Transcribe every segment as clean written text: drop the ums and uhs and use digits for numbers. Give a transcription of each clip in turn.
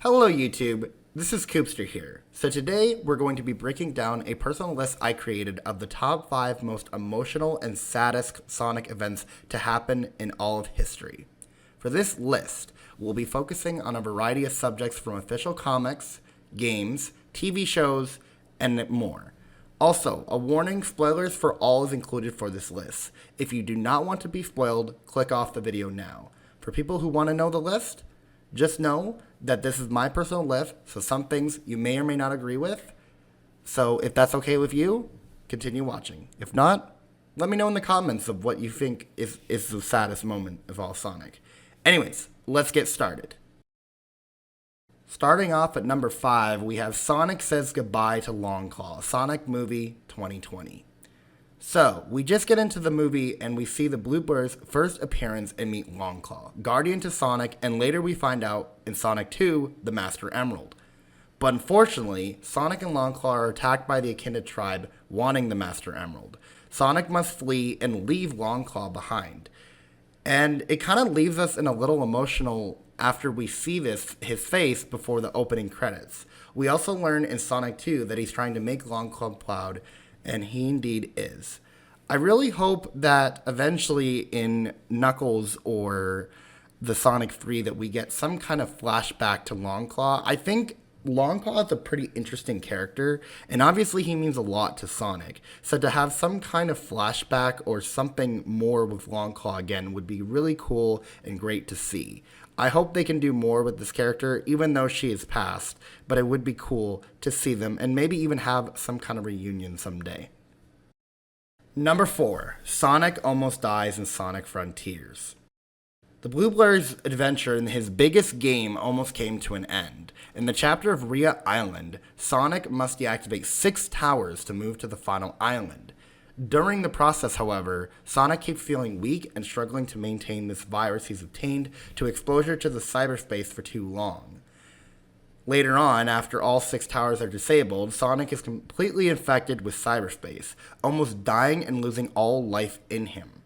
Hello YouTube, this is Coopster here. So today we're going to be breaking down a personal list I created of the top 5 most emotional and saddest Sonic events to happen in all of history. For this list, we'll be focusing on a variety of subjects from official comics, games, TV shows, and more. Also, a warning, spoilers for all is included for this list. If you do not want to be spoiled, click off the video now. For people who want to know the list, just know that this is my personal list, so some things you may or may not agree with. So if that's okay with you, continue watching. If not, let me know in the comments of what you think is the saddest moment of all Sonic. Anyways, let's get started. Starting off at number 5, we have Sonic Says Goodbye to Longclaw, Sonic Movie 2020. So, we just get into the movie and we see the Blue Bird's first appearance and meet Longclaw, guardian to Sonic, and later we find out in Sonic 2, the Master Emerald. But unfortunately, Sonic and Longclaw are attacked by the Echidna tribe wanting the Master Emerald. Sonic must flee and leave Longclaw behind. And it kind of leaves us in a little emotional after we see his face before the opening credits. We also learn in Sonic 2 that he's trying to make Longclaw proud, and he indeed is. I really hope that eventually in Knuckles or the Sonic 3 that we get some kind of flashback to Longclaw. I think Longclaw is a pretty interesting character, and obviously he means a lot to Sonic. So to have some kind of flashback or something more with Longclaw again would be really cool and great to see. I hope they can do more with this character, even though she is past, but it would be cool to see them and maybe even have some kind of reunion someday. Number 4, Sonic almost dies in Sonic Frontiers. The Blue Bird's adventure in his biggest game almost came to an end. In the chapter of Rhea Island, Sonic must deactivate 6 towers to move to the final island. During the process, however, Sonic keeps feeling weak and struggling to maintain this virus he's obtained to exposure to the cyberspace for too long. Later on, after all 6 towers are disabled, Sonic is completely infected with cyberspace, almost dying and losing all life in him.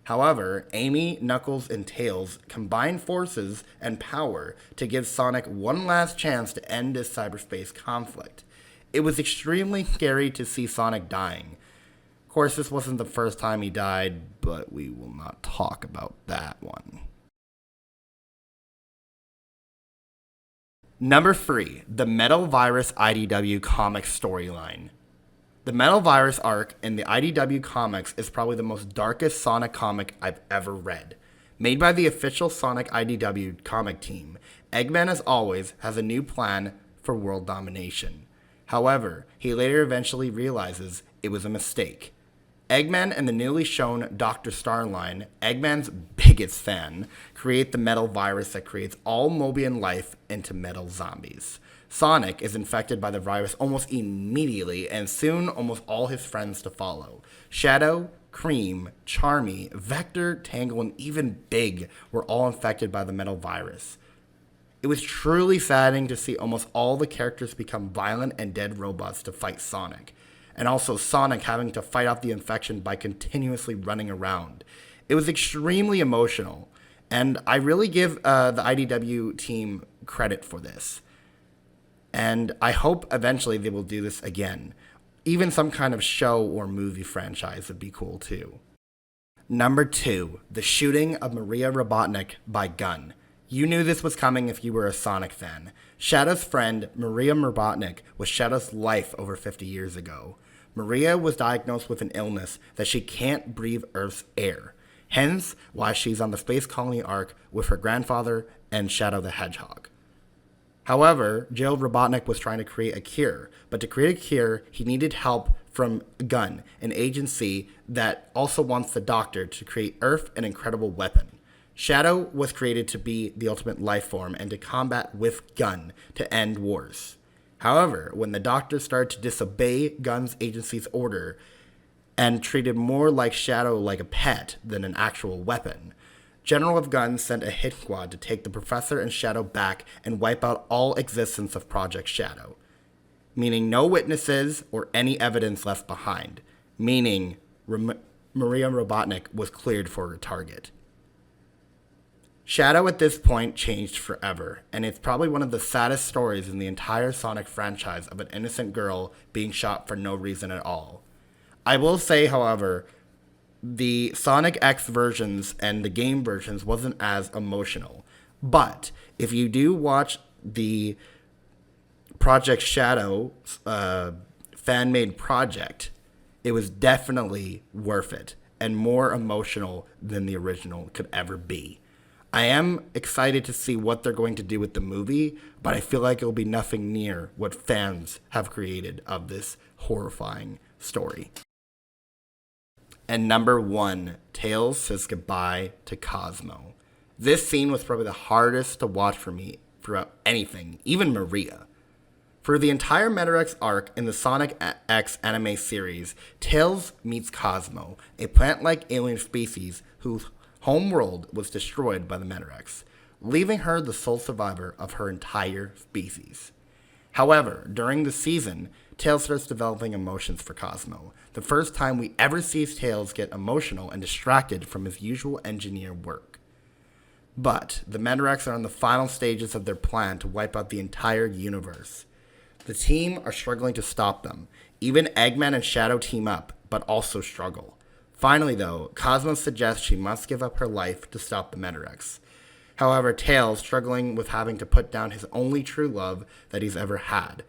However, Amy, Knuckles, and Tails combine forces and power to give Sonic one last chance to end this cyberspace conflict. It was extremely scary to see Sonic dying. Of course, this wasn't the first time he died, but we will not talk about that one. Number 3, the Metal Virus IDW comics storyline. The Metal Virus arc in the IDW comics is probably the most darkest Sonic comic I've ever read. Made by the official Sonic IDW comic team, Eggman, as always, has a new plan for world domination. However, he later eventually realizes it was a mistake. Eggman and the newly shown Dr. Starline, Eggman's biggest fan, create the metal virus that creates all Mobian life into metal zombies. Sonic is infected by the virus almost immediately, and soon almost all his friends to follow. Shadow, Cream, Charmy, Vector, Tangle, and even Big were all infected by the metal virus. It was truly saddening to see almost all the characters become violent and dead robots to fight Sonic. And also Sonic having to fight off the infection by continuously running around. It was extremely emotional, and I really give the IDW team credit for this. And I hope eventually they will do this again. Even some kind of show or movie franchise would be cool too. Number 2, the shooting of Maria Robotnik by gun. You knew this was coming if you were a Sonic fan. Shadow's friend, Maria Robotnik, was Shadow's life over 50 years ago. Maria was diagnosed with an illness that she can't breathe Earth's air, hence why she's on the Space Colony Ark with her grandfather and Shadow the Hedgehog. However, jailed Robotnik was trying to create a cure, but to create a cure, he needed help from Gun, an agency that also wants the Doctor to create Earth an incredible weapon. Shadow was created to be the ultimate life form and to combat with Gun to end wars. However, when the Doctor started to disobey Gun's agency's order and treated more like Shadow like a pet than an actual weapon, General of Gun sent a hit squad to take the Professor and Shadow back and wipe out all existence of Project Shadow, meaning no witnesses or any evidence left behind, meaning Maria Robotnik was cleared for her target. Shadow at this point changed forever, and it's probably one of the saddest stories in the entire Sonic franchise of an innocent girl being shot for no reason at all. I will say, however, the Sonic X versions and the game versions wasn't as emotional. But if you do watch the Project Shadow fan-made project, it was definitely worth it and more emotional than the original could ever be. I am excited to see what they're going to do with the movie, but I feel like it'll be nothing near what fans have created of this horrifying story. And number 1, Tails says goodbye to Cosmo. This scene was probably the hardest to watch for me throughout anything, even Maria. For the entire Metarex arc in the Sonic X anime series, Tails meets Cosmo, a plant-like alien species whose homeworld was destroyed by the Metarex, leaving her the sole survivor of her entire species. However, during the season, Tails starts developing emotions for Cosmo, the first time we ever see Tails get emotional and distracted from his usual engineer work. But the Metarex are in the final stages of their plan to wipe out the entire universe. The team are struggling to stop them. Even Eggman and Shadow team up, but also struggle. Finally, though, Cosmo suggests she must give up her life to stop the Metarex. However, Tails, struggling with having to put down his only true love that he's ever had.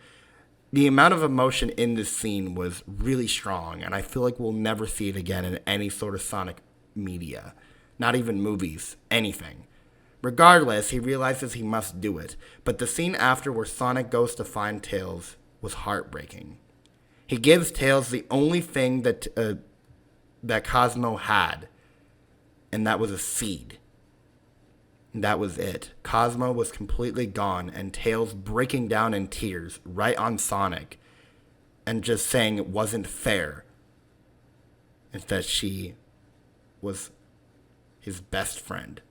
The amount of emotion in this scene was really strong, and I feel like we'll never see it again in any sort of Sonic media. Not even movies, anything. Regardless, he realizes he must do it, but the scene after where Sonic goes to find Tails was heartbreaking. He gives Tails the only thing that Cosmo had, and that was a seed. And that was it. Cosmo was completely gone, and Tails breaking down in tears right on Sonic and just saying it wasn't fair and that she was his best friend.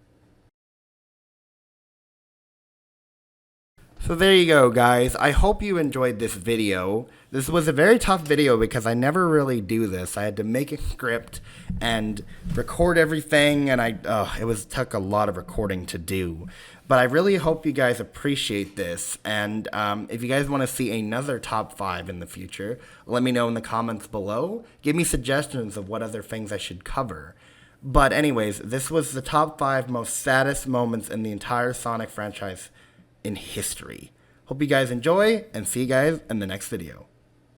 So there you go, guys. I hope you enjoyed this video. This was a very tough video because I never really do this. I had to make a script and record everything, and it took a lot of recording to do. But I really hope you guys appreciate this, and if you guys want to see another top 5 in the future, let me know in the comments below. Give me suggestions of what other things I should cover. But anyways, this was the top 5 most saddest moments in the entire Sonic franchise in history. Hope you guys enjoy, and see you guys in the next video.